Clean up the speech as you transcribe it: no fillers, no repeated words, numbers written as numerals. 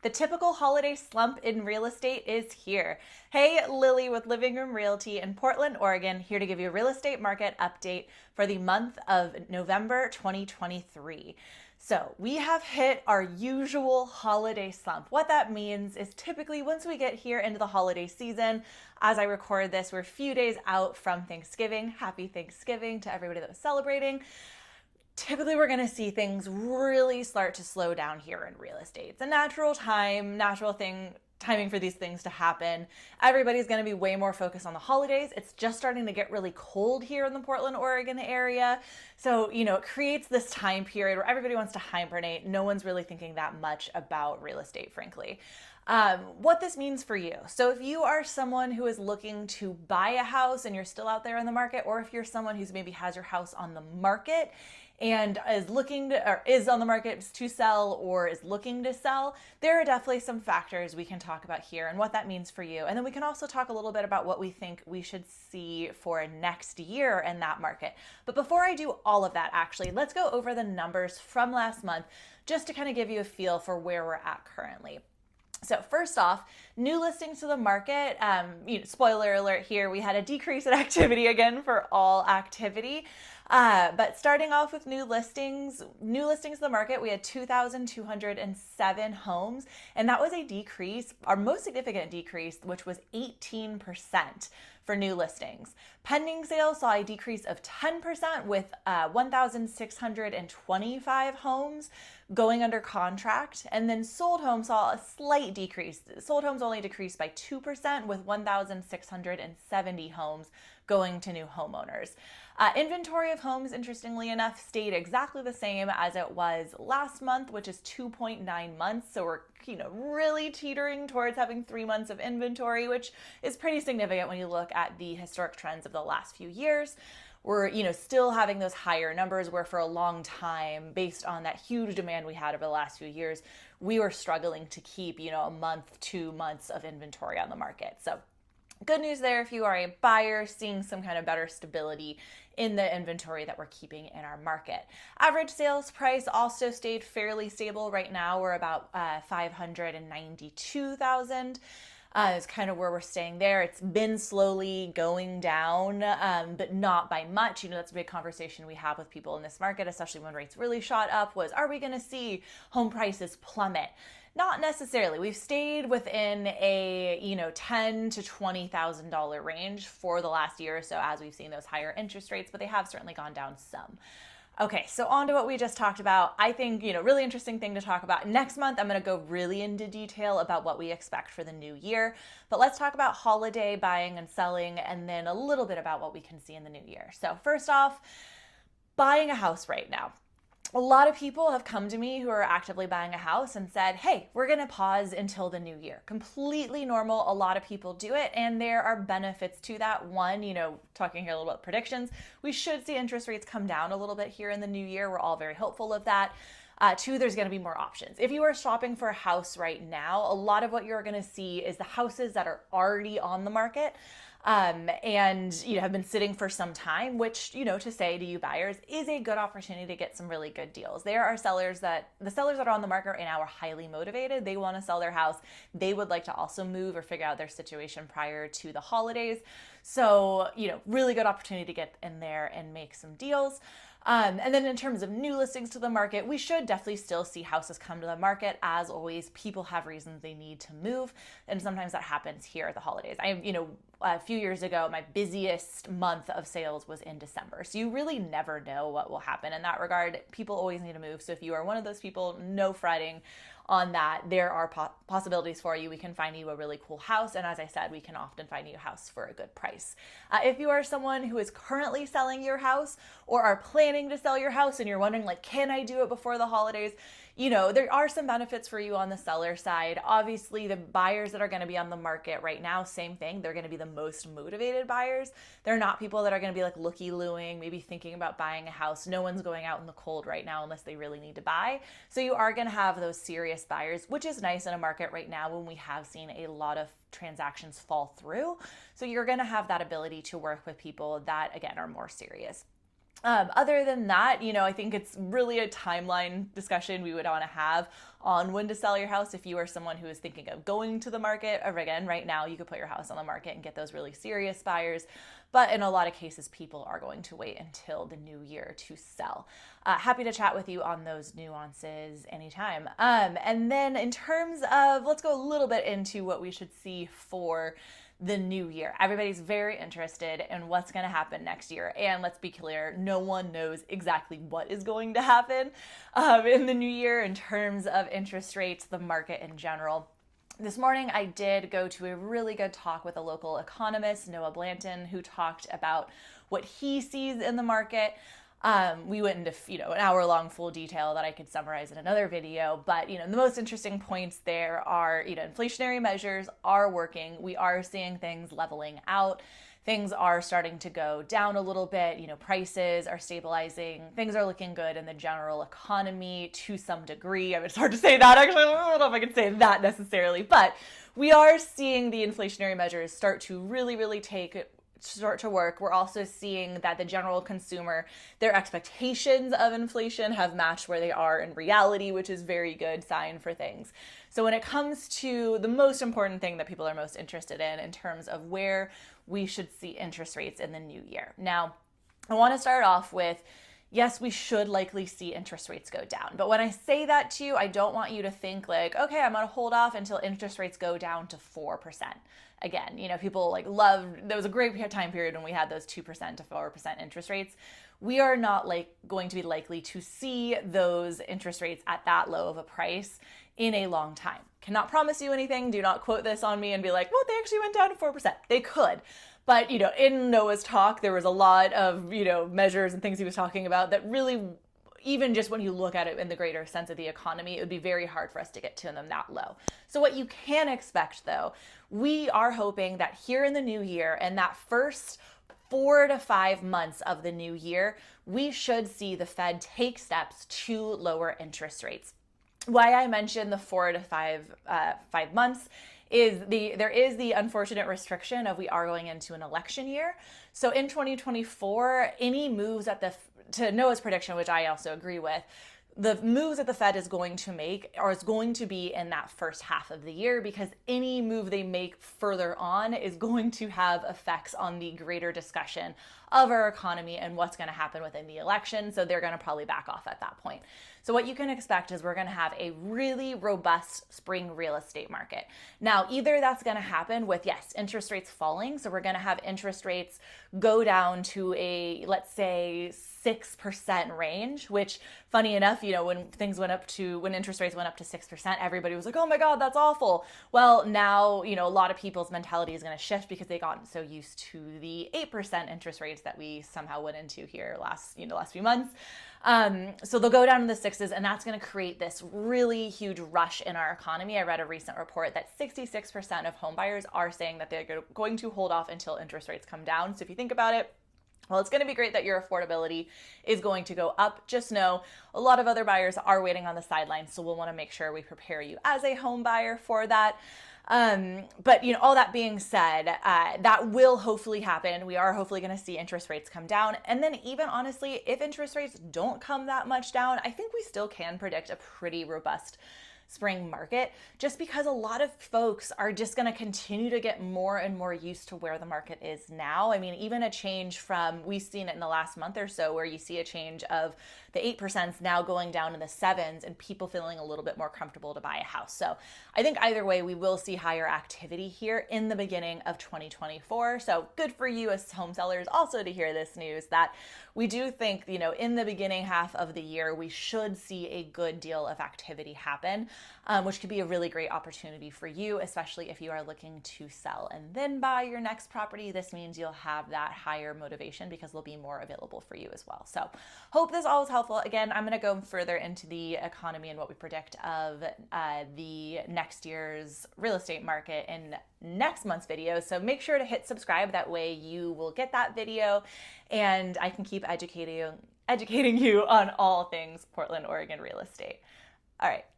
The typical holiday slump in real estate is here. Hey, Lily with Living Room Realty in Portland, Oregon, here to give you a real estate market update for the month of November 2023. So, we have hit our usual holiday slump. What that means is typically once we get here into the holiday season, as I record this, we're a few days out from Thanksgiving. Happy Thanksgiving to everybody that was celebrating. Typically we're going to see things really start to slow down here in real estate. It's a natural timing for these things to happen. Everybody's going to be way more focused on the holidays. It's just starting to get really cold here in the Portland, Oregon area. So, it creates this time period where everybody wants to hibernate. No one's really thinking that much about real estate, frankly. What this means for you. So if you are someone who is looking to buy a house and you're still out there in the market, or if you're someone who's maybe has your house on the market and is on the market to sell or is looking to sell, there are definitely some factors we can talk about here and what that means for you. And then we can also talk a little bit about what we think we should see for next year in that market. But before I do all of that, actually, let's go over the numbers from last month just to kind of give you a feel for where we're at currently. So first off, new listings to the market. Spoiler alert here, we had a decrease in activity again for all activity. But starting off with new listings to the market, we had 2,207 homes, and that was a decrease, our most significant decrease, which was 18% for new listings. Pending sales saw a decrease of 10% with 1,625 homes going under contract, and then sold homes saw a slight decrease. Sold homes only decreased by 2% with 1,670 homes going to new homeowners. Inventory of homes, interestingly enough, stayed exactly the same as it was last month, which is 2.9 months. So we're, really teetering towards having 3 months of inventory, which is pretty significant when you look at the historic trends of the last few years. We're, still having those higher numbers where for a long time, based on that huge demand we had over the last few years, we were struggling to keep, a month, 2 months of inventory on the market. So good news there if you are a buyer seeing some kind of better stability in the inventory that we're keeping in our market. Average sales price also stayed fairly stable. Right now we're about $592,000. Is kind of where we're staying there. It's been slowly going down, but not by much. That's a big conversation we have with people in this market, especially when rates really shot up, was, are we going to see home prices plummet? Not necessarily. We've stayed within a, $10,000 to $20,000 range for the last year or so as we've seen those higher interest rates, but they have certainly gone down some. Okay, so on to what we just talked about. I think, really interesting thing to talk about. Next month, I'm going to go really into detail about what we expect for the new year. But let's talk about holiday buying and selling, and then a little bit about what we can see in the new year. So first off, buying a house right now. A lot of people have come to me who are actively buying a house and said, hey, we're going to pause until the new year. Completely normal. A lot of people do it, and there are benefits to that. One, talking here a little about predictions, we should see interest rates come down a little bit here in the new year. We're all very hopeful of that. Two, there's going to be more options. If you are shopping for a house right now, a lot of what you're going to see is the houses that are already on the market and have been sitting for some time, which, to say to you buyers is a good opportunity to get some really good deals. There are the sellers that are on the market right now are highly motivated. They want to sell their house. They would like to also move or figure out their situation prior to the holidays. So, really good opportunity to get in there and make some deals. And then in terms of new listings to the market, we should definitely still see houses come to the market. As always, people have reasons they need to move, and sometimes that happens here at the holidays. A few years ago, my busiest month of sales was in December. So you really never know what will happen in that regard. People always need to move. So if you are one of those people, no fretting on that. There are possibilities for you. We can find you a really cool house. And as I said, we can often find you a house for a good price. If you are someone who is currently selling your house or are planning to sell your house and you're wondering, can I do it before the holidays? There are some benefits for you on the seller side. Obviously, the buyers that are going to be on the market right now, same thing. They're going to be the most motivated buyers. They're not people that are going to be looky-looing, maybe thinking about buying a house. No one's going out in the cold right now unless they really need to buy. So you are going to have those serious buyers, which is nice in a market right now when we have seen a lot of transactions fall through. So you're going to have that ability to work with people that, again, are more serious. Other than that, I think it's really a timeline discussion we would want to have on when to sell your house if you are someone who is thinking of going to the market. Or again, right now you could put your house on the market and get those really serious buyers. But in a lot of cases, people are going to wait until the new year to sell. Happy to chat with you on those nuances anytime. And then in terms of, let's go a little bit into what we should see for the new year. Everybody's very interested in what's going to happen next year. And let's be clear, no one knows exactly what is going to happen in the new year in terms of interest rates, the market in general. This morning, I did go to a really good talk with a local economist, Noah Blanton, who talked about what he sees in the market. We went into, an hour-long full detail that I could summarize in another video. But, the most interesting points there are, inflationary measures are working. We are seeing things leveling out. Things are starting to go down a little bit. Prices are stabilizing. Things are looking good in the general economy to some degree. I mean, it's hard to say that, actually. I don't know if I can say that necessarily. But we are seeing the inflationary measures start to really, really start to work. We're also seeing that the general consumer, their expectations of inflation have matched where they are in reality, which is very good sign for things. So when it comes to the most important thing that people are most interested in terms of where we should see interest rates in the new year. Now, I want to start off with, yes, we should likely see interest rates go down. But when I say that to you, I don't want you to think like, okay, I'm going to hold off until interest rates go down to 4%. Again, people loved, there was a great time period when we had those 2% to 4% interest rates. We are not going to be likely to see those interest rates at that low of a price in a long time. Cannot promise you anything. Do not quote this on me and be like, well, they actually went down to 4%. They could. But, in Noah's talk, there was a lot of, measures and things he was talking about that really, even just when you look at it in the greater sense of the economy, it would be very hard for us to get to them that low. So what you can expect, though, we are hoping that here in the new year and that first 4 to 5 months of the new year, we should see the Fed take steps to lower interest rates. Why I mentioned the 4 to 5 months is there is the unfortunate restriction of we are going into an election year. So in 2024, any moves to Noah's prediction, which I also agree with, the moves that the Fed is going to make is going to be in that first half of the year, because any move they make further on is going to have effects on the greater discussion of our economy and what's going to happen within the election. So they're going to probably back off at that point. So what you can expect is we're going to have a really robust spring real estate market. Now, either that's going to happen with, yes, interest rates falling. So we're going to have interest rates go down to a, let's say, 6% range, which funny enough, when interest rates went up to 6%, everybody was like, oh my God, that's awful. Well, now, a lot of people's mentality is going to shift because they've gotten so used to the 8% interest rates that we somehow went into here last few months. So they'll go down in the sixes, and that's going to create this really huge rush in our economy. I read a recent report that 66% of home buyers are saying that they're going to hold off until interest rates come down. So if you think about it, well, it's going to be great that your affordability is going to go up. Just know a lot of other buyers are waiting on the sidelines, so we'll want to make sure we prepare you as a home buyer for that. But all that being said, that will hopefully happen. We are hopefully going to see interest rates come down. And then even honestly, if interest rates don't come that much down, I think we still can predict a pretty robust spring market, just because a lot of folks are just going to continue to get more and more used to where the market is now. I mean, even a change from, we've seen it in the last month or so, where you see a change of the 8% now going down in the 7s and people feeling a little bit more comfortable to buy a house. So I think either way, we will see higher activity here in the beginning of 2024. So good for you as home sellers also to hear this news, that we do think, in the beginning half of the year, we should see a good deal of activity happen, which could be a really great opportunity for you, especially if you are looking to sell and then buy your next property. This means you'll have that higher motivation because there'll be more available for you as well. So hope this all was helpful. Again, I'm going to go further into the economy and what we predict of the next year's real estate market in next month's video. So make sure to hit subscribe. That way you will get that video and I can keep educating you on all things Portland, Oregon real estate. All right.